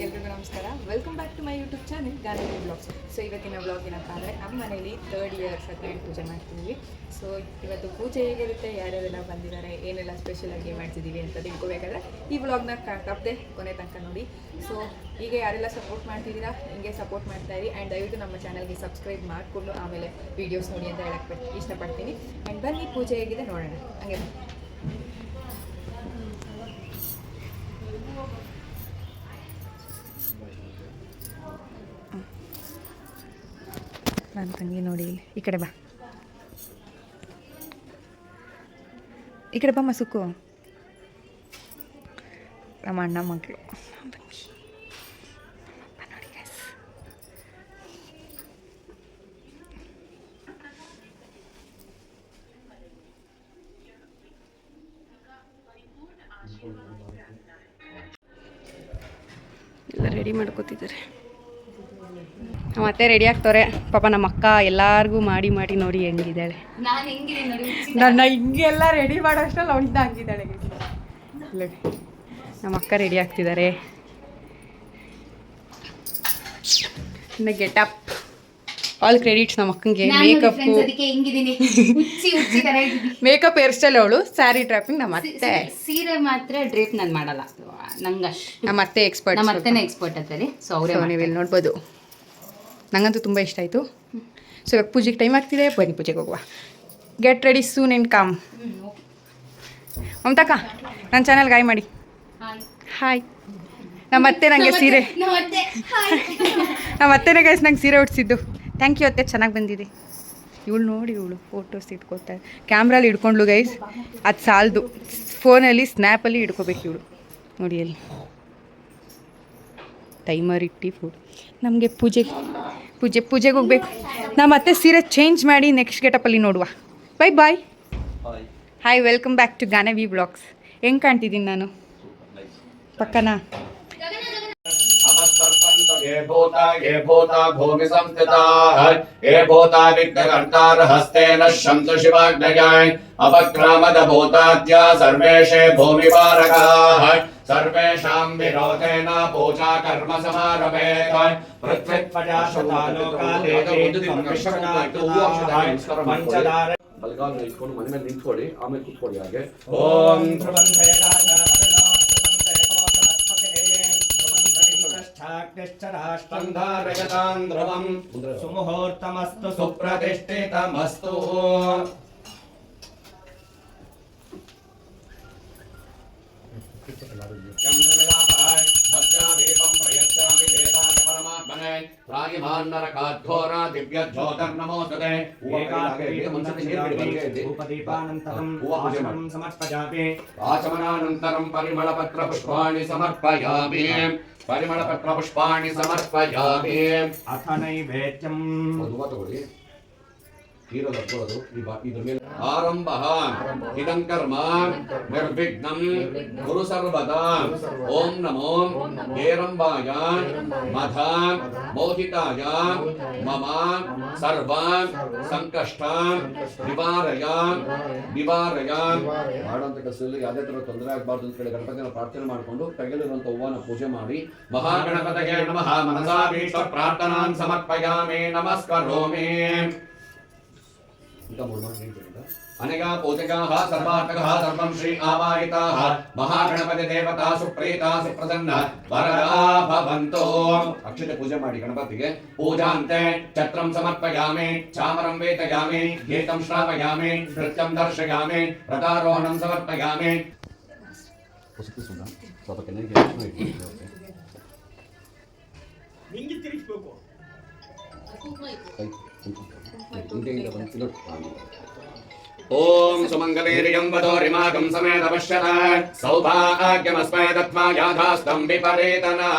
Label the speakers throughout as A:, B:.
A: ಎಲ್ರಿಗೂ ನಮಸ್ಕಾರ. Welcome back to my YouTube channel Ganavi vlogs. So ಇವತ್ತಿನ ಬ್ಲಾಗ್ ಏನಪ್ಪ ಅಂದರೆ ನಮ್ಮ ಮನೇಲಿ 3rd year ಸತ್ಯನಾರಾಯಣ ಪೂಜೆ ಮಾಡ್ತಿದ್ದೀವಿ. ಸೊ ಇವತ್ತು ಪೂಜೆ ಹೇಗಿರುತ್ತೆ, ಯಾರ್ಯಾರೆಲ್ಲ ಬಂದಿದ್ದಾರೆ, ಏನೆಲ್ಲ ಸ್ಪೆಷಲ್ ಆಗಿ ಮಾಡ್ತಿದ್ದೀವಿ ಅಂತ ತಿಳ್ಕೊಬೇಕಾದ್ರೆ ಈ ಬ್ಲಾಗ್ನ ತಪ್ಪದೆ ಕೊನೆ ತನಕ ನೋಡಿ. ಸೊ ಈಗ ಯಾರೆಲ್ಲ ಸಪೋರ್ಟ್ ಮಾಡ್ತಿದ್ದೀರಾ ಹಿಂಗೆ ಸಪೋರ್ಟ್ ಮಾಡ್ತಾಯಿರಿ. ಆ್ಯಂಡ್ ದಯವಿಟ್ಟು ನಮ್ಮ ಚಾನಲ್ಗೆ ಸಬ್ಸ್ಕ್ರೈಬ್ ಮಾಡಿಕೊಂಡು ಆಮೇಲೆ ವೀಡಿಯೋಸ್ ನೋಡಿ ಅಂತ ಹೇಳಕ್ಕೆ ಇಷ್ಟಪಡ್ತೀನಿ. ಆ್ಯಂಡ್ ಬನ್ನಿ ಪೂಜೆ ಹೇಗಿದೆ ನೋಡೋಣ. ಹಾಗೆ ನನ್ನ ತಂಗಿ ನೋಡಿ, ಈ ಕಡೆ ಬಾ, ಈ ಕಡೆ ಬಾ ಮಸುಕು, ನಮ್ಮ ಅಣ್ಣ ಮಕ್ಕಳು ನೋಡಿ ಗೈಸ್. ಎಲ್ಲ ರೆಡಿ ಮಾಡ್ಕೋತಿದ್ದಾರೆ. ಮತ್ತೆ ರೆಡಿ ಆಗ್ತವ್ರೆ ಪಾಪ. ನಮ್ಮ ಅಕ್ಕ ಎಲ್ಲಾರ್ಗೂ ಮಾಡಿ ಮಾಡಿ ನೋಡಿ ಹೆಂಗಿದ್ದಾಳೆ. ನನ್ನ ಹಿಂಗೆಲ್ಲ ರೆಡಿ ಮಾಡೋ ಅಷ್ಟರಲ್ಲಿ ಅವಳಿಂದ ಹಂಗಿದ್ದಾಳೆ. ನಮ್ಮ ಅಕ್ಕ ರೆಡಿ ಆಗ್ತಿದ್ದಾರೆ. ಇನ್ನು ಗೆಟಪ್ ಆಲ್ ಕ್ರೆಡಿಟ್ಸ್ ನಮ್ಮ ಅಕ್ಕಂಗೆ. ಮೇಕಪ್ ಹೇರ್ ಸ್ಟೈಲ್ ಅವಳು, ಸ್ಯಾರಿ ಡ್ರಾಪಿಂಗ್ ನಮ್ಮ ಅತ್ತೆ.
B: ಸೀರೆ ಮಾತ್ರ ಡ್ರೇಪ್ ನಾನು ಮಾಡಲ್ಲ, ನಂಗೆ
A: ನಮ್ಮ ಅತ್ತೆ ಎಕ್ಸ್ಪರ್ಟ್.
B: ನಮ್ಮ ಅತ್ತೆನೇ ಎಕ್ಸ್ಪರ್ಟ್ ಅಂತಾರೆ. ಸೊ ಅವರೇ
A: ನೀವು ಇಲ್ಲಿ ನೋಡ್ಬೋದು. ನಂಗಂತೂ ತುಂಬ ಇಷ್ಟ ಆಯಿತು. ಸೊ ಇವಾಗ ಪೂಜೆಗೆ ಟೈಮ್ ಆಗ್ತಿದೆ, ಬನ್ನಿ ಪೂಜೆಗೆ ಹೋಗುವ. Get ready soon and come. ಮಮತಾಕ ನನ್ನ ಚಾನಲ್ಗೆ ಹಾಯ್ ಮಾಡಿ. ಹಾಯ್. ನಮ್ಮ ಅತ್ತೆ ನನಗೆ ಸೀರೆ, ನಮ್ಮ ಅತ್ತೆನೇ ಗೈಸ್ ನಂಗೆ ಸೀರೆ ಉಡ್ಸಿದ್ದು. ಥ್ಯಾಂಕ್ ಯು ಅತ್ತೆ, ಚೆನ್ನಾಗಿ ಬಂದಿದೆ. ಇವಳು ನೋಡಿ, ಇವಳು ಫೋಟೋಸ್ ಇಟ್ಕೊತಾಳೆ. ಕ್ಯಾಮ್ರಲ್ಲಿ ಹಿಡ್ಕೊಂಡ್ಲು ಗೈಸ್, ಅದು ಸಾಲದು, ಫೋನಲ್ಲಿ ಸ್ನ್ಯಾಪಲ್ಲಿ ಹಿಡ್ಕೋಬೇಕು ಇವಳು. ನೋಡಿ ಅಲ್ಲಿ ಟೈಮರ್ ಇಟ್ಟು ಫುಡ್. ನಮಗೆ ಪೂಜೆಗೆ ಹೋಗ್ಬೇಕು. ನಮ್ಮ ಮತ್ತೆ ಸೀರೆ ಚೇಂಜ್ ಮಾಡಿ ನೆಕ್ಸ್ಟ್ ಗೆಟಪಲ್ಲಿ ನೋಡುವ. Bye bye. Hi, welcome back to Ganavi blogs. ಹೆಂಗೆ ಕಾಣ್ತಿದ್ದೀನಿ ನಾನು ಪಕ್ಕನಾ?
C: ये भूता भूमि संस्थिताः ये भूता विघ्नकर्तार हस्तेन शंतु शिवाग्नयाय अपक्रामद भूताद्या सर्वेषे भूमिवारकाः सर्वेषां विरोधेन पूजा कर्म समारभेत पृथ्वीपजाशतालोकादेवी ಬಲಗಾಲನ್ನ ಇಟ್ಕೊಂಡು ಮನೆ ಮೇಲೆ ನಿಂತ್ಕೊಳ್ಳಿ, ಆಮೇಲೆ ಕೂತ್ಕೊಳ್ಳಿ ಹಾಗೆ. ಓಂ ष्टाग्निश्चराष्टन्धारयतान्द्रवम् सुमुहूर्तमस्तु सुप्रतिष्ठितमस्तु. भक्त्यादीपं प्रयच्छामि देवाय परमात्मने प्रायमान्नरकाद्धोरा दिव्यज्योतिर्नमोस्तुते. धूपदीपानन्तरं आचमनं समर्पयामि. आचमनानन्तरं परिमलपत्रपुष्पाणि समर्पयामि. परिमलपत्रपुष्पाणि समर्पयामि. अथ नैवेद्यं आरम्भः इदं कर्म निर्विघ्नं कुरु सर्वदा. ओम नमो हेरम्बाय मधां मोहिताय मम सर्वान् संकष्टान् निवारय निवारय. ಮಾಡುವಂತ ಕೆಲಸದಲ್ಲಿ ಯಾವುದೇ ತರ ತೊಂದರೆ ಆಗಬಾರದು ಅಂತ ಹೇಳಿ ಗಣಪತಿನ ಪ್ರಾರ್ಥನೆ ಮಾಡಿಕೊಂಡು ಕೈಯಲ್ಲಿರುವಂತ ಹೂವನ್ನ ಪೂಜೆ ಮಾಡಿ ಮಹಾಗಣಪತಯೇ ನಮಃ ಮನಸಾ ಭೀಷ್ಟ ಪ್ರಾರ್ಥನಾನ್ ಸಮರ್ಪಯಾಮಿ ನಮಸ್ಕರೋಮಿ. अनेका पूजकाः सर्वात्मकः सर्वं श्री आवाहिताः महागणपति देवता सुप्रीता सुप्रसन्न वरदा भवन्तु. अक्षते पूजा ಮಾಡಿ ಗಣಪತಿಗೆ. पूजान्ते छत्रं समर्पयामि, चामरं वेदयामि, गीतं श्रावयामि, नृत्यं दर्शयामि, रथारोहणं समर्पयामि. ನಿಂಗೆ ತಿರುಗಿಸಬೇಕು. ओम सुमंगलेरियं वदोरिमागं समेत पश्यत सौभाग्यमस्मै दत्त्वा याथास्तं विपरीतना.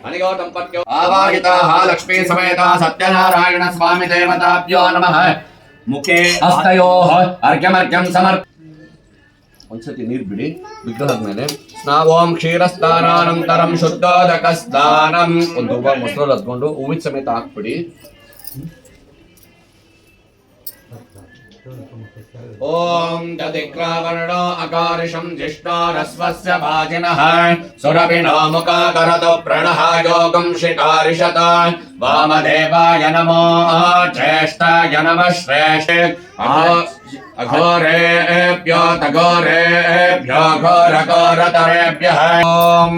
C: अनिगोतं पत्यो आवाहिताः लक्ष्मी समेत सत्यनारायण स्वामी देवताभ्यो नमः. मुखे हस्तयोः अर्घ्यमर्घ्यं समर्प. ಒಂದ್ಸತಿ ನೀರು ಬಿಡಿ ವಿಗ್ರಹದ ಮೇಲೆ. ಸ್ನಾವೋಂ ಕ್ಷೀರಸ್ನಾನಾನಂತರಂ ಶುದ್ಧೋದಕ ಸ್ನಾನಂ. ಒಂದು ಮೊಸರಲ್ಲಿ ಹತ್ಕೊಂಡು ಹೂವಿನ ಸಮೇತ ಹಾಕ್ಬಿಡಿ. ಓಂ ದದಿಕ್ರಾವರ್ಣೋ ಅಕಾರಿಷಂ ಜಿಷ್ಣೋರಸ್ವಸ್ಯ ಭಾಜಿನಃ ಸುರಭಿನೋ ಮುಖಾಕರತೋ ಪ್ರಣಃ ಯೋಗಂ ಶಿಕಾರಿಷತ. ವಾಮದೇವಾಯ ನಮೋ ಜ್ಯೇಷ್ಠಾಯ ನಮಃ ಶ್ರೇಷ್ಠೇ ಅಘೋರೇಭ್ಯೋ ತಘೋರೇಭ್ಯೋ ಘೋರಘೋರತರೇಭ್ಯಃ. ಓಂ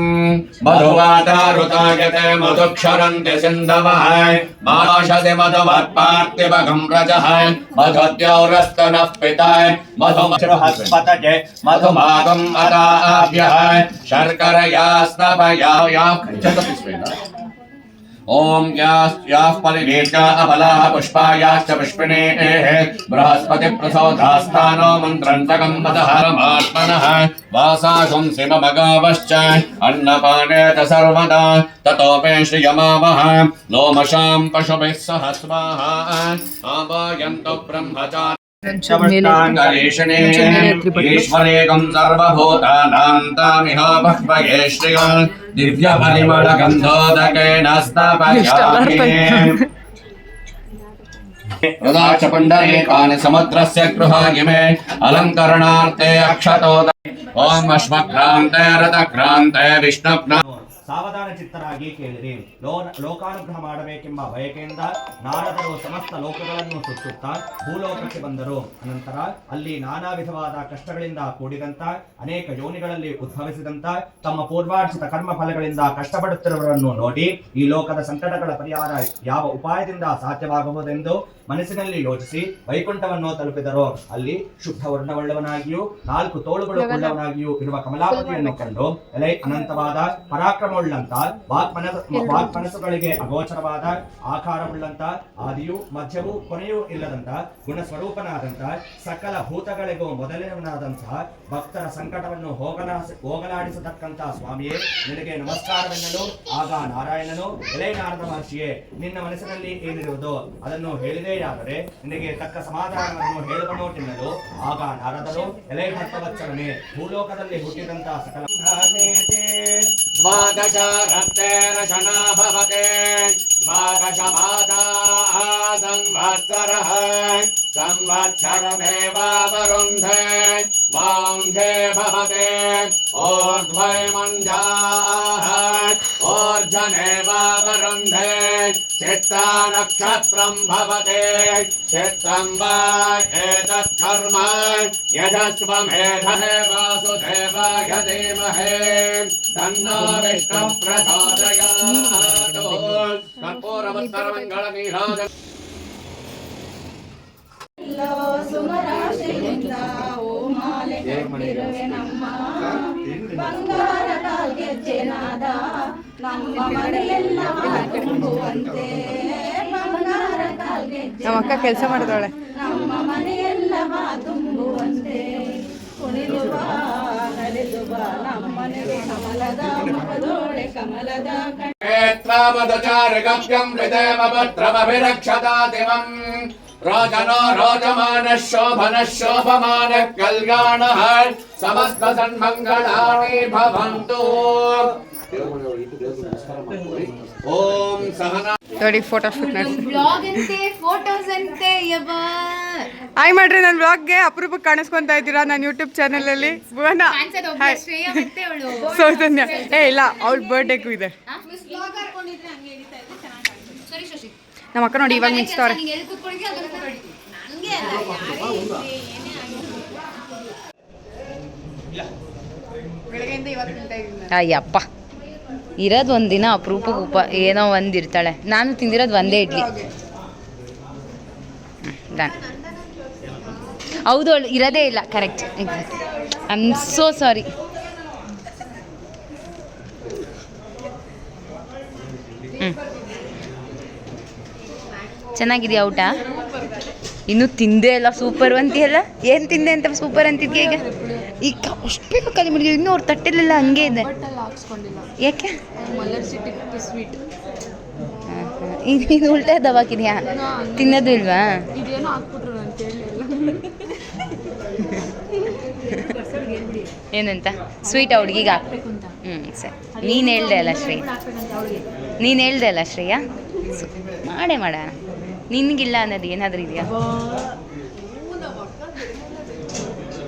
C: ಮಧುವಾತಾರುತಾಯತೆ ಮಧುಕ್ಷರಂತಿ ಸಿಂಧವಃ ಮಾಷದೆ ಮಧುವತ್ಪಾರ್ಥಿವಗಂ ರಜಃ ಮಧುದ್ಯೌರಸ್ತನಃ ಪಿತಾಯ ಮಧುಮಶ್ರುಹಸ್ಪತಜೆ ಮಧುಮಾಗಂ ಅದಾಭ್ಯಃ ಶರ್ಕರಯಾ ಸ್ನಪಯಾ ಚತುಷ್ಪೇನ. ಓಂ ಯಾಃ ಪರಿವೇಶ್ಯ ಅಬಲಾಃ ಪುಷ್ಪಾಯಾಶ್ಚ ಪುಷ್ಪಿಣೇಃ ಬೃಹಸ್ಪತಿ ಪ್ರಸೋಧಾಸ್ಥಾನೋ ಮಂತ್ರಂತಕಂ ಮದಃ ಪರಮಾತ್ಮನಃ ವಾಸಾಶುಂ ಸಿಮಮಗಾವಶ್ಚ ಅನ್ನಪಾನೇ ಚ ಸರ್ವದಾ ತತೋ ಮೇ ಶ್ರಿಯಮಾವಹ ಲೋಮಶಾಂ ಪಶುಭಿಃ ಸಹ ಸ್ವಾಹಾ ಆವಾಯन्तु ಬ್ರಹ್ಮಚಾರಿ ಈಶ್ವರೇಕಂ ಸರ್ವಭೂತಾನಾಂ ತಾಮಿಹ ಬಹ್ವಯೇ ಶ್ರಿಯಂ ದಿವ್ಯ ಪರಿಮಳ ಗಂಧೋದಕೇನ ಸ್ಥಾಪಯಾಮಿ. ಯದಾಚ ಪುಂಡರೀಕಾನಿ ಸಮುದ್ರಸ್ಯ ಗೃಹಾಯಿಮೆ ಅಲಂಕರಣಾರ್ಥೇ ಅಕ್ಷತೋದ. ಓಂ ಅಶ್ವಕ್ರಾಂತೆ ರಥಕ್ರಾಂತೆ ವಿಷ್ಣುಕ್ರಾಂತೆ.
D: ಸಾವಧಾನ ಚಿತ್ತರಾಗಿ ಕೇಳಿರಿ. ಲೋಕಾನುಗ್ರಹ ಮಾಡಬೇಕೆಂಬ ಬಯಕೆಯಿಂದ ನಾರದರು ಸಮಸ್ತ ಲೋಕಗಳನ್ನು ಸುತ್ತುತ್ತಾ ಭೂಲೋಕಕ್ಕೆ ಬಂದರು. ಅನಂತರ ಅಲ್ಲಿ ನಾನಾ ವಿಧವಾದ ಕಷ್ಟಗಳಿಂದ ಕೂಡಿದಂತ ಅನೇಕ ಯೋನಿಗಳಲ್ಲಿ ಉದ್ಭವಿಸಿದಂತ ತಮ್ಮ ಪೂರ್ವಾರ್ಜಿತ ಕರ್ಮ ಫಲಗಳಿಂದ ಕಷ್ಟಪಡುತ್ತಿರುವವರನ್ನು ನೋಡಿ ಈ ಲೋಕದ ಸಂಕಟಗಳ ಪರಿಹಾರ ಯಾವ ಉಪಾಯದಿಂದ ಸಾಧ್ಯವಾಗಬಹುದೆಂದು ಮನಸ್ಸಿನಲ್ಲಿ ಯೋಚಿಸಿ ವೈಕುಂಠವನ್ನು ತಲುಪಿದರು. ಅಲ್ಲಿ ಶುದ್ಧ ವರ್ಣವುಳ್ಳವನಾಗಿಯೂ 4 ತೋಳುಗಳು ಉಳ್ಳವನಾಗಿಯೂ ಇರುವ ಕಮಲಾಪತಿಯನ್ನು ಕಂಡು ಎಲೈ ಅನಂತವಾದ ಪರಾಕ್ರಮವುಳ್ಳಂತ ವಾಕ್ಮನಸ್ಸುಗಳಿಗೆ ಅಗೋಚರವಾದ ಆಕಾರವುಳ್ಳಂತ ಆದಿಯೂ ಮಧ್ಯವೂ ಕೊನೆಯೂ ಇಲ್ಲದಂತ ಗುಣಸ್ವರೂಪನಾದಂತ ಸಕಲ ಭೂತಗಳಿಗೂ ಮೊದಲಿನವನಾದಂತಹ ಭಕ್ತರ ಸಂಕಟವನ್ನು ಹೋಗಲಾಡಿಸತಕ್ಕಂತ ಸ್ವಾಮಿಯೇ ನಿನಗೆ ನಮಸ್ಕಾರವೆನ್ನಲು ಆಗ ನಾರಾಯಣನು ಎಲೈ ನಾರದ ಮಹರ್ಷಿಯೇ ನಿನ್ನ ಮನಸ್ಸಿನಲ್ಲಿ ಏನಿರುವುದು ಅದನ್ನು ಹೇಳಿದೆಯಾದರೆ ನಿನಗೆ ತಕ್ಕ ಸಮಾಧಾನವನ್ನು ಹೇಳುವನು ತಿನ್ನಲು ಆಗ ನಾರದರು ಎಲೈ ಭಕ್ತವತ್ಸಲನೇ ಭೂಲೋಕದಲ್ಲಿ ಹುಟ್ಟಿದಂತ ಸಕಲ
C: ದ್ವಾದಶರತ್ನೇರಶನಾ ಭವತೆ ದ್ವಾದಶ ಮಾಸಾಃ ಸಂವತ್ಸರಃ ಸಂವತ್ಸರಮೇವಾವರುಂಧೆ ವಾಂಧೆ ಭವತೆ ಊರ್ಧ್ವೈಮಂಜಾಃ ಊರ್ಧ್ವನೇವಾವರುಂಧೆ ಚಿತ್ತಾ ನಕ್ಷತ್ರಂ ಭವತೆ ಚಿತ್ತಂ ವಾ ಏತತ್ ಕರ್ಮ ಯಜಸ್ವಮೇಧೇ ವಾಸುದೇವಾಯ ಧೀಮಹಿ ತನ್ನೋ ವಿಷ್ಣು ಪ್ರಚೋದಯಾತ್. ಕರ್ಪೂರವತ್ತರ ಮಂಗಳ ನೀರಾಜ
E: ಸುಮರಾಶಿಯಿಂದ ಓ ಮಾಲೆ ಕಟ್ಟಿರುವೆ ನಮ್ಮ ಬಂಗಾರ ಕಾಲ್ಗೆಜ್ಜೆನಾದ ನಮ್ಮ ಮನೆಯೆಲ್ಲ ತುಂಬುವಂತೆ ಬಂಗಾರ ಕಾಲ್ಗೆಜ್ಜೆ
A: ನಮ್ಮ ಅಕ್ಕ ಕೆಲಸ ಮಾಡಿದವಳೆ.
E: ನಮ್ಮ ಮನೆಯೆಲ್ಲ ತುಂಬುವಂತೆ ಕುಣಿದು ಬಾ ನಡೆದು ಬಾ ನಮ್ಮನೆಗೆ ಕಮಲದ ಮುಖದೋಳೆ ಕಮಲದ
C: ೇತ್ರಾಮದಚಾರಗಪ್ಯಂ ವಿದೇಮ ಭದ್ರಮಭಿರಕ್ಷತಾತಿಮಂ ರಾಜನೋ ರೋಚಮಾನಃ ಶೋಭನಃ ಶೋಭಮಾನಃ ಕಲ್ಯಾಣಃ ಸಮಸ್ತ ಸನ್ಮಂಗಳಾನಿ ಭವಂತು. ಓಂ ಸಹನಾ
A: ನೋಡಿ ಫೋಟೋ ಶೂಟ್ ನಡೆಸಿ
B: ಬ್ಲಾಗ್ ಅಂತೆ ಫೋಟೋಸ್ ಅಂತೆ ಯಬ್ಬಾ.
A: ಹಾಯ್ ಮಾಡ್ರಿ, ನನ್ನ ಬ್ಲಾಗ್ಗೆ ಅಪರೂಪಕ್ಕೆ ಕಾಣಿಸ್ಕೊಂತಾ ಇದ್ದೀರಾ ನನ್ನ ಯೂಟ್ಯೂಬ್ ಚಾನಲಲ್ಲಿ. ಭುವನ ಹಾಯ್,
B: ಶ್ರೇಯಾ ಮತ್ತೆ ಅವಳು
A: ಸೌಜನ್ಯ ಇಲ್ಲ, ಅವಳ ಬರ್ಡೇಗೂ ಇದೆ.
B: ಸರಿ ಶಶಿ
A: ನಮ್ಮ ಅಕ್ಕ ನೋಡಿ ಇವಾಗ ಮಿಂಚ್ತವ್ರೆ.
B: ಅಯ್ಯಪ್ಪ ಇರೋದು ಒಂದಿನ ಅಪರೂಪಕ್ಕೆ ಏನೋ ಒಂದಿರ್ತಾಳೆ. ನಾನು ತಿಂದಿರೋದು ಒಂದೇ ಇಡ್ಲಿ. ಡನ್. ಹೌದು ಅವಳು ಇರೋದೇ ಇಲ್ಲ. Correct, exact. I am so sorry. ಚೆನ್ನಾಗಿದೆಯಾ ಊಟ? ಇನ್ನೂ ತಿಂದೇ ಇಲ್ಲ. ಸೂಪರ್ ಅಂತೀಯಲ್ಲ. ಏನು ತಿಂದೆ ಅಂತ ಸೂಪರ್ ಅಂತಿದ್ಯಾ? ಈಗ ಅಷ್ಟು ಬೇಗ ಖಾಲಿ ಮಾಡಿದ್ವಿ. ಇನ್ನೂ ಅವ್ರ ತಟ್ಟೆಲೆಲ್ಲ ಹಂಗೆ ಇದೆ. ಯಾಕೆ ಇದು ಉಲ್ಟಾ ದವಾಕಿದ್ಯಾ? ತಿನ್ನೋದು ಇಲ್ವಾ? ಏನಂತ ಸ್ವೀಟ್ ಹುಡುಗಿಗೆ ಹಾಕ್ಬೇಕು ಅಂತ. ಸರಿ, ನೀನು ಹೇಳ್ದೆ ಅಲ್ಲ ಶ್ರೇಯ, ನೀನು ಹೇಳ್ದೆ ಅಲ್ಲ ಶ್ರೇಯ, ಮಾಡೇ ಮಾಡೋಣ. ನಿನಗಿಲ್ಲ ಅನ್ನೋದು ಏನಾದರೂ ಇದೆಯಾ?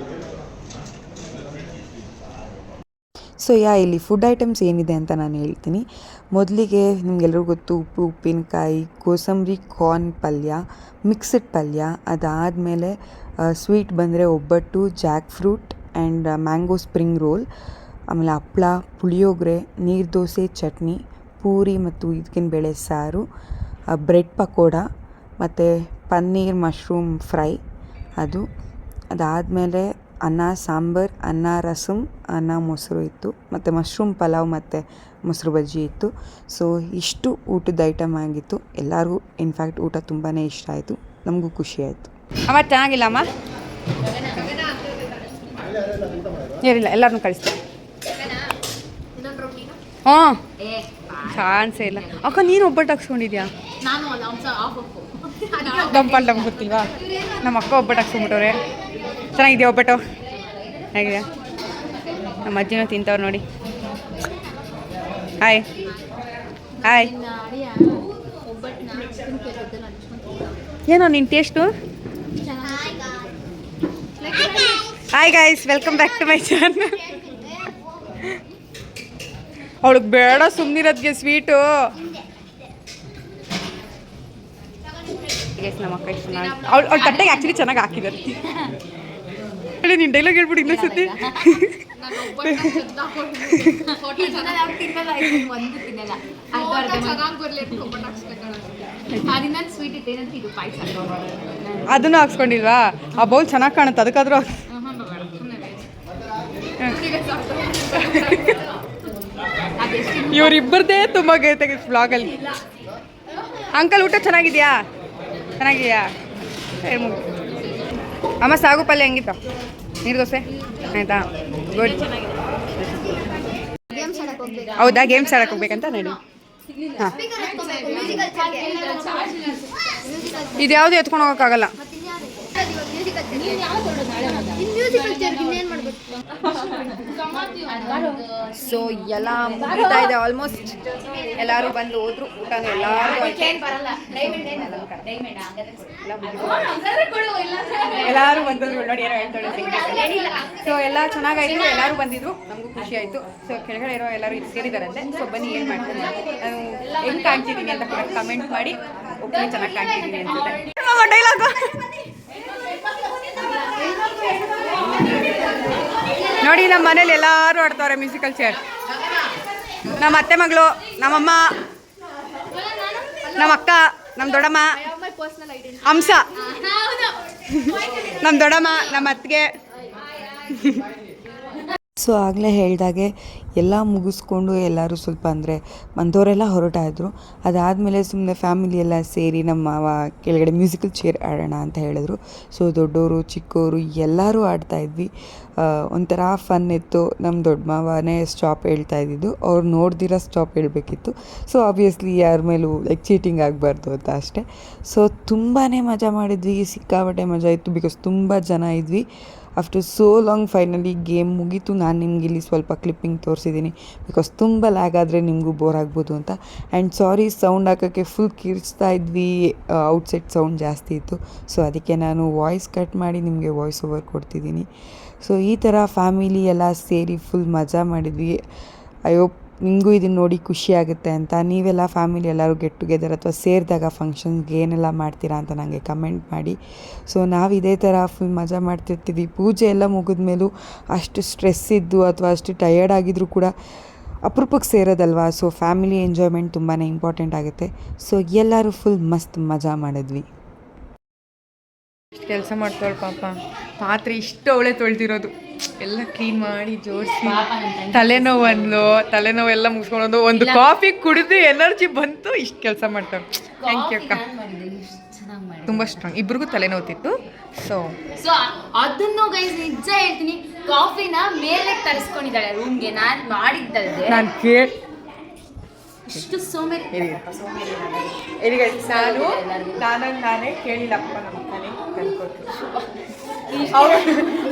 F: ಸೊ ಇಲ್ಲಿ ಫುಡ್ ಐಟಮ್ಸ್ ಏನಿದೆ ಅಂತ ನಾನು ಹೇಳ್ತೀನಿ. ಮೊದಲಿಗೆ ನಿಮಗೆಲ್ರಿಗೂ ಗೊತ್ತು, ಉಪ್ಪು ಉಪ್ಪಿನಕಾಯಿ, ಕೋಸಂಬರಿ ಕಾರ್ನ್ ಪಲ್ಯ, ಮಿಕ್ಸ್ಡ್ ಪಲ್ಯ. ಅದಾದಮೇಲೆ ಸ್ವೀಟ್ ಬಂದರೆ ಒಬ್ಬಟ್ಟು, jack fruit and mango spring roll. ಆಮೇಲೆ ಹಪ್ಪಳ, ಪುಳಿಯೋಗರೆ, ನೀರು ದೋಸೆ, ಚಟ್ನಿ, ಪೂರಿ ಮತ್ತು ಇದಕ್ಕಿನ ಬೇಳೆ ಸಾರು, ಬ್ರೆಡ್ ಪಕೋಡ ಮತ್ತು ಪನ್ನೀರ್ ಮಶ್ರೂಮ್ ಫ್ರೈ ಅದು. ಅದಾದಮೇಲೆ ಅನ್ನ ಸಾಂಬಾರು, ಅನ್ನ ರಸಮ್, ಅನ್ನ ಮೊಸರು ಇತ್ತು, ಮತ್ತು ಮಶ್ರೂಮ್ ಪಲಾವ್ ಮತ್ತು ಮೊಸರು ಬಜ್ಜಿ ಇತ್ತು. ಸೊ ಇಷ್ಟು ಊಟದ ಐಟಮ್ ಆಗಿತ್ತು. ಎಲ್ಲರಿಗೂ ಇನ್ಫ್ಯಾಕ್ಟ್ ಊಟ ತುಂಬಾ ಇಷ್ಟ ಆಯಿತು, ನಮಗೂ ಖುಷಿ ಆಯಿತು.
B: ಅಮ್ಮ ಚೆನ್ನಾಗಿಲ್ಲ ಅಮ್ಮ, ಏನಿಲ್ಲ ಎಲ್ಲರನ್ನೂ ಕಳಿಸ್ತೀನಿ. ಹಾಂ ಚಾನ್ಸೇ ಇಲ್ಲ ಅಕ್ಕ. ನೀನು ಒಬ್ಬಟ್ಟು ಹಾಕ್ಸ್ಕೊಂಡಿದ್ಯಾ? ಡಂಪಲ್ ಡಂಪ್ ಗೊತ್ತಿಲ್ವಾ? ನಮ್ಮ ಅಕ್ಕ ಒಬ್ಬಟ್ಟು ಹಾಕ್ಸ್ಕೊಂಡ್ಬಿಟ್ಟವ್ರೆ. ಚೆನ್ನಾಗಿದೆಯಾ ಒಬ್ಬಟ್ಟು? ಹೇಗಿದೆ? ನಮ್ಮ ಅಜ್ಜಿನೂ ತಿಂತವ್ರು ನೋಡಿ. Hi hi. ಏನೋ ನಿನ್ನ taste? Hi guys, welcome back to my channel. ಅವಳಿಗೆ ಬೇಡ ಸುಮ್ಮನಿರೋದ್ಗೆ ಸ್ವೀಟು. ನಮ್ಮ ಅಕ್ಕ ಇಷ್ಟ ಅವಳ ತಟ್ಟೆಗೆ ಆ್ಯಕ್ಚುಲಿ ಚೆನ್ನಾಗಿ ಹಾಕಿದ್ದಾರೆ. ಹೇಳಿ ನೀನು ಡೈಲಾಗ್ ಹೇಳ್ಬಿಡಿ ಇನ್ನೊಂದ್ಸತಿ. ಅದನ್ನು ಹಾಕ್ಸ್ಕೊಂಡಿಲ್ವಾ? ಆ ಬೌಲ್ ಚೆನ್ನಾಗಿ ಕಾಣುತ್ತೆ, ಅದಕ್ಕಾದ್ರೂ ಇವರಿಬ್ಬರದೇ ತುಂಬ ಗೈತೆ ವ್ಲಾಗಲ್ಲಿ. ಅಂಕಲ್ ಊಟ ಚೆನ್ನಾಗಿದೆಯಾ? ಚೆನ್ನಾಗಿದೆಯಾ? ಅಮ್ಮ ಸಾಗು ಪಲ್ಯ ಹೆಂಗಿತ್ತು? ನೀರು ದೋಸೆ ಆಯಿತಾ? ಗುಡ್. ಹೌದಾ, ಗೇಮ್ಸ್ ಆಡಕ್ಕೆ ಹೋಗ್ಬೇಕಂತ ನಡಿ. ಹಾಂ, ಇದು ಯಾವುದು ಎತ್ಕೊಂಡು ಹೋಗೋಕ್ಕಾಗಲ್ಲ. ಸೊ ಎಲ್ಲ ಮುಗಿತಾ ಇದೆ ಆಲ್ಮೋಸ್ಟ್. ಎಲ್ಲರೂ ಬಂದು ಹೋದ್ರು, ಊಟ ಎಲ್ಲರೂ ಬಂದಿದ್ರು ನೋಡಿ, ಏನೋ ಹೇಳ್ತಾಳೆ. ಸೊ ಎಲ್ಲ ಚೆನ್ನಾಗಾಯ್ತು, ಎಲ್ಲರೂ ಬಂದಿದ್ರು, ನಮಗೂ ಖುಷಿ ಆಯಿತು. ಸೊ ಕೆಳಗಡೆ ಇರೋ ಎಲ್ಲರೂ ಇದು ಸೇರಿದಾರಂತೆ. ಸೊ ಬನ್ನಿ ಏನು ಮಾಡ್ತೀನಿ, ನಾನು ಹೆಂಗೆ ಕಾಣ್ತಿದ್ದೀನಿ ಅಂತ ಕೂಡ ಕಮೆಂಟ್ ಮಾಡಿ. ಓಕೆ, ಚೆನ್ನಾಗಿ ಕಾಣ್ತಿದ್ದೀನಿ ಅನ್ಸುತ್ತೆ. ಡೈಲಾಗ್ ನೋಡಿ, ನಮ್ಮ ಮನೇಲಿ ಎಲ್ಲರೂ ಆಡ್ತವ್ರೆ ಮ್ಯೂಸಿಕಲ್ ಚೇರ್. ನಮ್ಮ ಅತ್ತೆ ಮಗಳು, ನಮ್ಮಮ್ಮ, ನಮ್ಮ ಅಕ್ಕ, ನಮ್ಮ ದೊಡ್ಡಮ್ಮ, ಹಂಸ, ನಮ್ಮ ದೊಡ್ಡಮ್ಮ, ನಮ್ಮ ಅತ್ತಿಗೆ.
F: ಸೊ ಆಗಲೇ ಹೇಳಿದಾಗೆ ಎಲ್ಲ ಮುಗಿಸ್ಕೊಂಡು ಎಲ್ಲರೂ ಸ್ವಲ್ಪ ಅಂದರೆ ಬಂದವರೆಲ್ಲ ಹೊರಟಾದರು. ಅದಾದಮೇಲೆ ಸುಮ್ಮನೆ ಫ್ಯಾಮಿಲಿ ಎಲ್ಲ ಸೇರಿ ನಮ್ಮ ಮಾವ ಕೆಳಗಡೆ ಮ್ಯೂಸಿಕಲ್ ಚೇರ್ ಆಡೋಣ ಅಂತ ಹೇಳಿದ್ರು. ಸೊ ದೊಡ್ಡವರು ಚಿಕ್ಕವರು ಎಲ್ಲರೂ ಆಡ್ತಾಯಿದ್ವಿ. ಒಂಥರ ಫನ್ ಇತ್ತು. ನಮ್ಮ ದೊಡ್ಡ ಮಾವನೇ ಸ್ಟಾಪ್ ಹೇಳ್ತಾ ಇದ್ದಿದ್ದು, ಅವ್ರು ನೋಡ್ದಿರೋ ಸ್ಟಾಪ್ ಹೇಳಬೇಕಿತ್ತು. ಸೊ ಆಬ್ವಿಯಸ್ಲಿ ಯಾರ ಮೇಲೂ ಲೈಕ್ ಚೀಟಿಂಗ್ ಆಗಬಾರ್ದು ಅಂತ ಅಷ್ಟೇ. ಸೊ ತುಂಬಾ ಮಜಾ ಮಾಡಿದ್ವಿ, ಸಿಕ್ಕಾಪಟ್ಟೆ ಮಜಾ ಇತ್ತು. ಬಿಕಾಸ್ ತುಂಬ ಜನ ಇದ್ವಿ. After so long finally game ಮುಗೀತು. ನಾನು ನಿಮ್ಗೆ ಇಲ್ಲಿ ಸ್ವಲ್ಪ ಕ್ಲಿಪ್ಪಿಂಗ್ ತೋರಿಸಿದ್ದೀನಿ, ಬಿಕಾಸ್ ತುಂಬ ಲ್ಯಾಗ್ ಆದರೆ ನಿಮಗೂ ಬೋರ್ ಆಗ್ಬೋದು ಅಂತ. ಆ್ಯಂಡ್ ಸಾರಿ, ಸೌಂಡ್ ಹಾಕೋಕ್ಕೆ ಫುಲ್ ಕಿರ್ಚ್ತಾ ಇದ್ವಿ, ಔಟ್ಸೈಡ್ ಸೌಂಡ್ ಜಾಸ್ತಿ ಇತ್ತು. ಸೊ ಅದಕ್ಕೆ ನಾನು ವಾಯ್ಸ್ ಕಟ್ ಮಾಡಿ ನಿಮಗೆ ವಾಯ್ಸ್ ಓವರ್ ಕೊಡ್ತಿದ್ದೀನಿ. ಸೊ ಈ ಥರ ಫ್ಯಾಮಿಲಿ ಎಲ್ಲ ಸೇರಿ ಫುಲ್ ಮಜಾ ಮಾಡಿದ್ವಿ. ಐ ಹೋಪ್ ನಿಮಗೂ ಇದನ್ನು ನೋಡಿ ಖುಷಿ ಆಗುತ್ತೆ ಅಂತ. ನೀವೆಲ್ಲ ಫ್ಯಾಮಿಲಿ ಎಲ್ಲರೂ ಗೆಟ್ ಟುಗೆದರ್ ಅಥವಾ ಸೇರಿದಾಗ ಫಂಕ್ಷನ್ಸ್ಗೆ ಏನೆಲ್ಲ ಮಾಡ್ತೀರಾ ಅಂತ ನನಗೆ ಕಮೆಂಟ್ ಮಾಡಿ. ಸೊ ನಾವು ಇದೇ ಥರ ಫುಲ್ ಮಜಾ ಮಾಡ್ತಿರ್ತೀವಿ. ಪೂಜೆ ಎಲ್ಲ ಮುಗಿದ ಮೇಲೂ ಅಷ್ಟು ಸ್ಟ್ರೆಸ್ ಇದ್ದು ಅಥವಾ ಅಷ್ಟು ಟಯರ್ಡ್ ಆಗಿದ್ರೂ ಕೂಡ ಅಪರೂಪಕ್ಕೆ ಸೇರೋದಲ್ವಾ. ಸೊ ಫ್ಯಾಮಿಲಿ ಎಂಜಾಯ್ಮೆಂಟ್ ತುಂಬಾ ಇಂಪಾರ್ಟೆಂಟ್ ಆಗುತ್ತೆ. ಸೊ ಎಲ್ಲರೂ ಫುಲ್ ಮಸ್ತ್ ಮಜಾ ಮಾಡಿದ್ವಿ.
A: ಕೆಲಸ ಮಾಡ್ತಾಳೆ ಪಾಪ. ಪಾತ್ರೆ ಇಷ್ಟು ಅವಳೆ ತೊಳ್ದಿರೋದು, ಎಲ್ಲ ಕ್ಲೀನ್ ಮಾಡಿ ಜೋಡಿಸಿ. ತಲೆನೋವೆಲ್ಲ ಮುಗಿಸ್ಕೊಂಡು ಒಂದು ಕಾಫಿ ಕುಡಿದು ಎನರ್ಜಿ ಬಂತು. ಇಷ್ಟು ಕೆಲಸ ಮಾಡ್ತಾಳೆ. ಥ್ಯಾಂಕ್ ಯು ಅಕ್ಕ, ತುಂಬ ಸ್ಟ್ರಾಂಗ್. ಇಬ್ರಿಗೂ ತಲೆನೋವ್ತಿತ್ತು. ಸೊ
G: ಅದನ್ನು ಗೈಸ್ ನಿಜ ಹೇಳ್ತೀನಿ, ಕಾಫಿನ ಮೇಲೆ ತರಿಸ್ಕೊಂಡಿದ್ದಾಳೆ ರೂಮ್ಗೆ. ನಾನು ಮಾಡಿದ್ದಲ್ದೆ,
A: ನಾನು ಕೇಳಿ
G: ಅಷ್ಟು ಸೋಮೇರಿ
B: ಇಲ್ಲಿ ಗೈಸ್ ನಾನೇ ಕೇಳಿಲ್ಲಪ್ಪ ನಮ್ಮ ಅಕ್ಕನೇ ಕಲ್ಕೊಟ್ರು.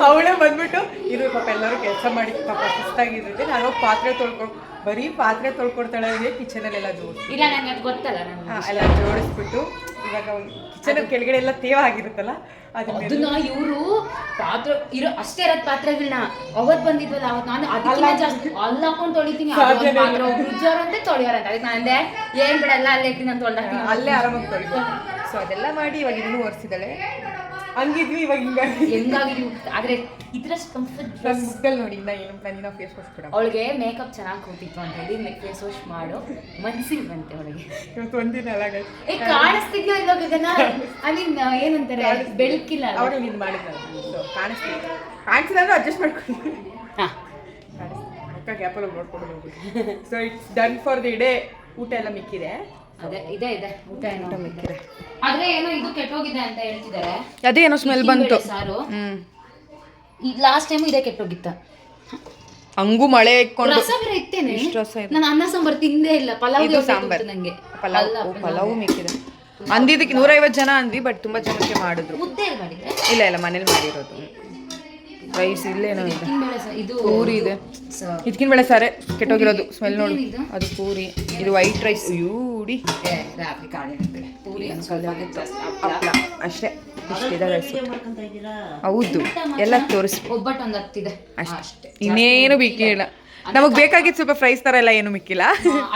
B: ಅವಳೇ ಬಂದ್ಬಿಟ್ಟು ಇರು ಪಾಪ ಎಲ್ಲರೂ ಕೆಲಸ ಮಾಡಿ ಪಾಪ ಸುಸ್ತಾಗಿರುತ್ತೆ, ನಾನು ಹೋಗಿ ಪಾತ್ರೆ ತೊಳ್ಕೊಂಡು ಬರೀ ಪಾತ್ರೆ ತೊಳ್ಕೊಡ್ತಾಳೆ ಕಿಚನಲ್ಲೆಲ್ಲ ಜೋಡಿಸಿ
G: ಇಲ್ಲ ನಂಗೆ ಅದು ಗೊತ್ತಲ್ಲ ನಾನು
B: ಎಲ್ಲ ಜೋಡಿಸ್ಬಿಟ್ಟು ಇವಾಗ ಕಿಚನ್ ಕೆಳಗಡೆ ಎಲ್ಲ ತೇವ ಆಗಿರುತ್ತಲ್ಲ
G: ಅದನ್ನ ಇವರು ಪಾತ್ರೆ ಇರೋ ಅಷ್ಟೇ ಇರೋದ್ ಪಾತ್ರೆಗಳನ್ನ ಅವತ್ ಬಂದಿದ್ವಲ್ಲ ಅವತ್ ನಾನು ಅದಕ್ಕಿಂತ ಜಾಸ್ತಿ ಅಲ್ಲಿ ಹಾಕೊಂಡು ತೊಳಿತೀನಿ. ಉಜ್ಜೋರಂತೆ ತೊಳಿಯೋರಂತ ಅದಕ್ಕೆ ನಾನು ಅಂದೆ ಏನ್ ಬಿಡಲ್ಲ ಅಲ್ಲೇ ಇಟ್ಟು ನಾನು ತೊಳ್ದಾಕ್ತೀನಿ
B: ಅಲ್ಲೇ ಆರಾಮಾಗಿ ತೊಳಿತು. ಸೊ ಅದೆಲ್ಲ ಮಾಡಿ ಇವಾಗ ಇನ್ನೂ ಒರೆಸಿದಾಳೆ. ಹಂಗಿದ್ವಿ ಇವಾಗ
G: ಹೆಂಗಾಗಿದ್ವಿ ಆದ್ರೆ ಇದ್ರಷ್ಟು ಕಂಫರ್ಟ್
B: ನನ್ನ ಮುಗ್ಗಲ್ಲಿ ನೋಡಿ ಇನ್ನ ಫೇಸ್ ವಾಶ್ ಕೂಡ
G: ಅವಳಿಗೆ ಮೇಕಪ್ ಚೆನ್ನಾಗಿ ಕೂತಿತ್ತು ಅಂತ ಹೇಳಿ ಫೇಸ್ ವಾಶ್ ಮಾಡು ಮನ್ಸಿಗೆ ಬಂತೆ ಅವಳಿಗೆ.
B: ಇವತ್ತು ಒಂದಿನ ಅಲ್ಲ
G: ಕಾಣಿಸ್ತಿದ್ಯೋ ಇವಾಗ ಇದನ್ನ ಐ ಮೀನ್ ಏನಂತಾರೆ ಬೆಳಕಿಲ್ಲ
B: ಅವಳು ನಿಂದು ಮಾಡಿದ್ನಲ್ಲ ಸೊ ಕಾಣಿಸಿಲ್ಲ ಅಂದ್ರೆ ಅಡ್ಜಸ್ಟ್ ಮಾಡ್ಕೊಂಡು ಅಕ್ಕ ಗ್ಯಾಪಲ್ಲಿ ನೋಡ್ಕೊಂಡು ಹೋಗ್ಬಿಟ್ಟು. So it's done for the day. ಊಟ ಎಲ್ಲ ಮಿಕ್ಕಿದೆ.
G: ಅದೇ ಇದೆ ಊಟ ಏನೋ ಮಿಕ್ಕಿದೆ. ಆದ್ರೆ ಏನೋ ಇದು ಕೆಟ್ಟೋಗಿದೆ ಅಂತ ಹೇಳ್ತಿದ್ದಾರೆ.
B: ಅದೇ ಏನೋ ಸ್ಮೆಲ್ ಬಂತು
G: ಸಾರು. ಲಾಸ್ಟ್ ಟೈಮ್ ಇದೆ ಕೆಟ್ಟೋಗಿತ್ತ.
B: ಹಂಗೂ ಮಳೆ ಇಟ್ಕೊಂಡು
G: ರಸ ಬೇರೆ ಇತ್ತೇನೆ. ನಾನು ಅನ್ನ ಸಾಂಬಾರ್ ತಿಂದೇ ಇಲ್ಲ. ಪಲಾವ್ ಸಾಂಬಾರ್ ನಂಗೆ
B: ಪಲಾವು ಮಿಕ್ಕಿದೆ. ಅಂದಿದ್ದಕ್ಕೆ 150 ಜನ ಅಂದ್ವಿ ಬಟ್ ತುಂಬಾ ಜನಕ್ಕೆ ಮಾಡಿದ್ರು.
G: ಮುದ್ದೆ ಮಾಡಿದ್ರೆ
B: ಇಲ್ಲ ಮನೇಲಿ ಮಾಡಿರೋದು. ರೈಸ್ ಇಲ್ಲೇನೋ ಇದೆ,
G: ಇದು
B: ಪೂರಿ ಇದೆ. ಇದಕ್ಕಿನ ಬೇಳೆ ಸಾರೆ ಕೆಟ್ಟೋಗಿರೋದು ಸ್ಮೆಲ್ ನೋಡು. ಅದು ಪೂರಿ, ಇದು ವೈಟ್ ರೈಸ್. ಯೂಡಿ
G: ಪೂರಿ
B: ಹಪ್ಪಳ ಅಷ್ಟೇ. ಇಷ್ಟಿದೆ ರೈಸ್. ಹೌದು ಎಲ್ಲ ತೋರಿಸಿ.
G: ಒಬ್ಬಟ್ಟು ಒಂದು ಹತ್ತಿದೆ
B: ಅಷ್ಟೇ, ಇನ್ನೇನು ಬೇಕಿಲ್ಲ. ನಮಗ್ ಬೇಕಾಗಿತ್ತು ಸ್ವಲ್ಪ ಫ್ರೈಸ್ ತರ ಎಲ್ಲ ಏನು ಮಿಕ್ಕಿಲ್ಲ.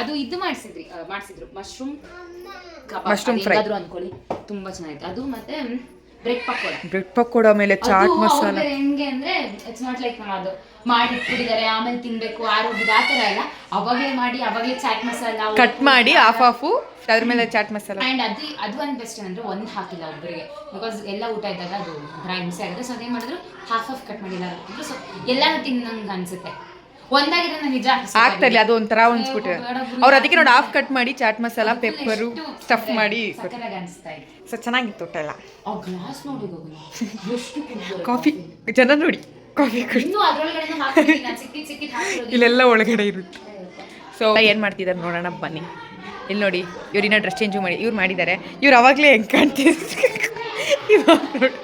G: ಅದು ಇದು ಮಾಡಿಸಿದ್ರು
B: ಮಶ್ರೂಮ್ ಫ್ರೈ
G: ಅನ್ಕೊಳ್ಳಿ, ತುಂಬಾ ಚೆನ್ನಾಗಿತ್ತು ಅದು. ಮತ್ತೆ ಬ್ರೆಡ್
B: ಪಕೋಡ ಮೇಲೆ ಚಾಟ್ ಮಸಾಲ.
G: ಹೆಂಗೆ ಅಂದ್ರೆ ಇಟ್ಸ್ ನಾಟ್ ಲೈಕ್ ಅದು ಮಾಡಿ ಇಟ್ಬಿಟ್ಟಿದ್ದಾರೆ ಆಮೇಲೆ ತಿನ್ಬೇಕು ಆರೋಗ್ಯದ ಆ ಥರ ಎಲ್ಲ. ಅವಾಗಲೇ ಮಾಡಿ ಅವಾಗಲೇ ಚಾಟ್ ಮಸಾಲ
B: ಕಟ್ ಮಾಡಿ ಹಾಫ್ ಅದ್ರ ಮೇಲೆ ಚಾಟ್ ಮಸಾಲ.
G: ಅಂಡ್ ಅದು ಒಂದು ಬೆಸ್ಟ್ ಅಂದ್ರೆ ಒಂದು ಹಾಕಿಲ್ಲ ಒಬ್ಬರಿಗೆ, ಬಿಕಾಸ್ ಎಲ್ಲ ಊಟ ಇದ್ದಾಗ ಅದು ಹಿಂಸೆ ಆಗುತ್ತೆ. ಸೊ ಅದೇನ್ ಮಾಡಿದ್ರು ಹಾಫ್ ಕಟ್ ಮಾಡಿಲ್ಲ. ಸೊ ಎಲ್ಲಾನು ತಿನ್ನಂಗೆ ಅನ್ಸುತ್ತೆ. ಒಂದಾಗಿದ್ರೆ ನಾನು ನಿಜ
B: ಆಗ್ತಾ ಇಲ್ಲ, ಅದು ಒಂಥರ ಅನ್ಸ್ಬಿಟ್ಟಿದೆ. ಅವ್ರು ಅದಕ್ಕೆ ನೋಡಿ ಹಾಫ್ ಕಟ್ ಮಾಡಿ ಚಾಟ್ ಮಸಾಲ ಪೆಪ್ಪರು ಸ್ಟಫ್ ಮಾಡಿ ಸೊ ಚೆನ್ನಾಗಿತ್ತು ಊಟ ಎಲ್ಲ. ಕಾಫಿ ಜನ ನೋಡಿ ಕಾಫಿ ಕುಡಿ ಇಲ್ಲೆಲ್ಲ ಒಳಗಡೆ ಇರುತ್ತೆ. ಸೊ ಏನು ಮಾಡ್ತಿದ್ದಾರೆ ನೋಡೋಣ ಬನ್ನಿ. ಇಲ್ಲಿ ನೋಡಿ ಇವ್ರಿನ ಡ್ರೆಸ್ ಚೇಂಜು ಮಾಡಿ ಇವ್ರು ಮಾಡಿದ್ದಾರೆ. ಇವ್ರು ಅವಾಗಲೇ ಹೆಂಗೆ ಕಾಣ್ತಿದ್ರು. ಇವಾಗ ನೋಡಿ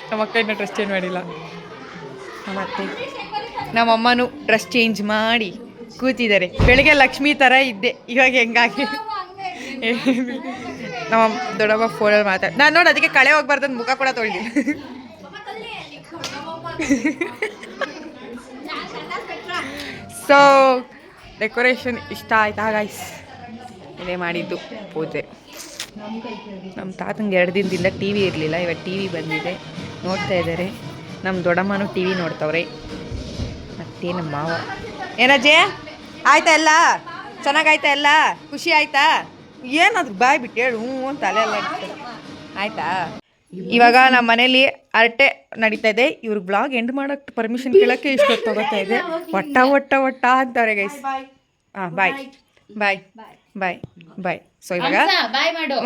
B: ನಮ್ಮ ಅಕ್ಕ ಇನ್ನೂ ಡ್ರೆಸ್ ಚೇಂಜ್ ಮಾಡಿಲ್ಲ. ಮತ್ತೆ ನಮ್ಮಮ್ಮನೂ ಡ್ರೆಸ್ ಚೇಂಜ್ ಮಾಡಿ ಕೂತಿದ್ದಾರೆ. ಬೆಳಗ್ಗೆ ಲಕ್ಷ್ಮಿ ಥರ ಇದ್ದೆ, ಇವಾಗ ಹೆಂಗಾಗಿ ನಮ್ಮ ದೊಡ್ಡಮ್ಮ ಫೋನಲ್ಲಿ ನಾನು ನೋಡಿ ಅದಕ್ಕೆ ಕಳೆ ಹೋಗ್ಬಾರ್ದು ಮುಖ ಕೂಡ ತೊಳ್ದಿಲ್ಲ. ಸೊ ಡೆಕೋರೇಷನ್ ಇಷ್ಟ ಆಯ್ತಾ ಗೈಸ್? ಇದೇ ಮಾಡಿದ್ದು ಪೂಜೆ. ನಮ್ಮ ತಾತಂಗೆ 2 ದಿನದಿಂದ ಟಿ ವಿ ಇರಲಿಲ್ಲ, ಇವಾಗ ಟಿ ವಿ ಬಂದಿದೆ ನೋಡ್ತಾ ಇದ್ದಾರೆ. ನಮ್ಮ ದೊಡ್ಡಮ್ಮನೂ ಟಿ ವಿ ನೋಡ್ತವ್ರೆ. ಮತ್ತೆ ನಮ್ಮ ಮಾವ ಏನಜ್ಜೆ ಆಯ್ತಾ ಎಲ್ಲ ಚೆನ್ನಾಗಾಯ್ತಾ ಎಲ್ಲ ಖುಷಿ ಆಯ್ತಾ? ಏನಾದ್ರು ಬಾಯ್ ಬಿಟ್ಟು ಹೇಳು ಹ್ಞೂ ಅಂತ ತಲೆ ಎಲ್ಲ ಆಯ್ತಾ? ಇವಾಗ ನಮ್ಮ ಮನೇಲಿ ಅರಟೆ ನಡೀತಾ ಇದೆ. ಇವ್ರಿಗೆ ಬ್ಲಾಗ್ ಎಂಡ್ ಮಾಡೋಕ್ಕೆ ಪರ್ಮಿಷನ್ ಕೇಳೋಕ್ಕೆ ಇಷ್ಟೊತ್ತು ತಗೋತಾ ಇದೆ. ಒಟ್ಟ ಅಂತಾರೆ ಗೈಸ್. ಹಾಂ ಬಾಯ್ ಬಾಯ್ ಬಾಯ್ ಬಾಯ್. ಸೊ ಇವಾಗ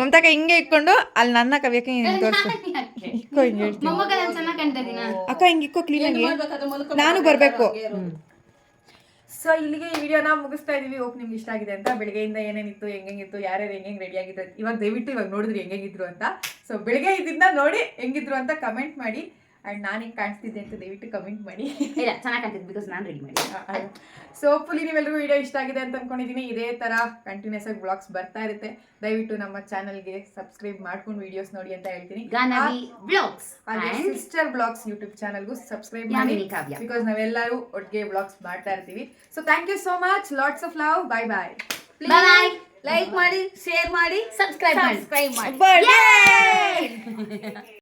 B: ಮಮತಾಕ ಹಿಂಗೆ ಇಟ್ಕೊಂಡು ಅಲ್ಲಿ ನನ್ನ ಕವಿಯಕ್ಕೆ ತೋರಿಸು ಇಕ್ಕೋ ಹಿಂಗೆ ಹೇಳ್ತೀನಿ. ಅಕ್ಕ ಹಿಂಗೆ ಇಕ್ಕೋ ಕ್ಲೀನಾಗಿ, ನಾನು ಬರಬೇಕು. ಸೊ ಇಲ್ಲಿಗೆ ಈ ವಿಡಿಯೋನ ಮುಗಿಸ್ತಾ ಇದೀವಿ. ಹೋಪ್ ನಿಮ್ಗೆ ಇಷ್ಟ ಆಗಿದೆ ಅಂತ. ಬೆಳಗ್ಗೆಯಿಂದ ಏನೇನಿತ್ತು, ಹೆಂಗಿತ್ತು, ಯಾರ್ಯಾರು ಹೆಂಗೆ ರೆಡಿ ಆಗಿದ್ರು ಇವಾಗ ದಯವಿಟ್ಟು ಇವಾಗ ನೋಡಿದ್ರಿ ಹೆಂಗಿದ್ರು ಅಂತ. ಸೊ ಬೆಳಗ್ಗೆ ಇದನ್ನ ನೋಡಿ ಹೆಂಗಿದ್ರು ಅಂತ ಕಮೆಂಟ್ ಮಾಡಿ. ಆ್ಯಂಡ್ ನಾನು ಹಿಂಗೆ ಕಾಣಿಸ್ತಿದ್ದೆ ಅಂತ ದಯವಿಟ್ಟು ಕಮೆಂಟ್ ಮಾಡಿ.
G: ಇಲ್ಲ ಚೆನ್ನಾಗಿ ಕಾಣ್ತಿದ್ದು ಬಿಕಾಸ್ ನಾನು ರೆಡಿ ಮಾಡಿ.
B: ಸೊ ಹೋಪ್ಫುಲಿ ನೀವೆಲ್ಲರಿಗೂ ವಿಡಿಯೋ ಇಷ್ಟ ಆಗಿದೆ ಅಂತ ಅನ್ಕೊಂಡಿದ್ದೀನಿ. ಇದೇ ಥರ ಕಂಟಿನ್ಯೂಸ್ ಆಗಿ ಬ್ಲಾಗ್ಸ್ ಬರ್ತಾ ಇರುತ್ತೆ. ದಯವಿಟ್ಟು ನಮ್ಮ ಚಾನಲ್ಗೆ ಸಬ್ಸ್ಕ್ರೈಬ್ ಮಾಡ್ಕೊಂಡು ವಿಡಿಯೋಸ್ ನೋಡಿ ಅಂತ ಹೇಳ್ತೀನಿ. ಸಿಸ್ಟರ್ ಬ್ಲಾಗ್ಸ್ ಯೂಟ್ಯೂಬ್ ಚಾನಲ್ಗೂ ಸಬ್ಸ್ಕ್ರೈಬ್ ಮಾಡಿ, ಬಿಕಾಸ್ ನಾವೆಲ್ಲರೂ ಒಟ್ಟಿಗೆ ಬ್ಲಾಗ್ಸ್ ಮಾಡ್ತಾ ಇರ್ತೀವಿ. So thank you so much. Lots of love. Bye bye.
E: Like ಮಾಡಿ, ಶೇರ್ ಮಾಡಿ,
G: ಸಬ್ಸ್ಕ್ರೈಬ್ ಮಾಡಿ.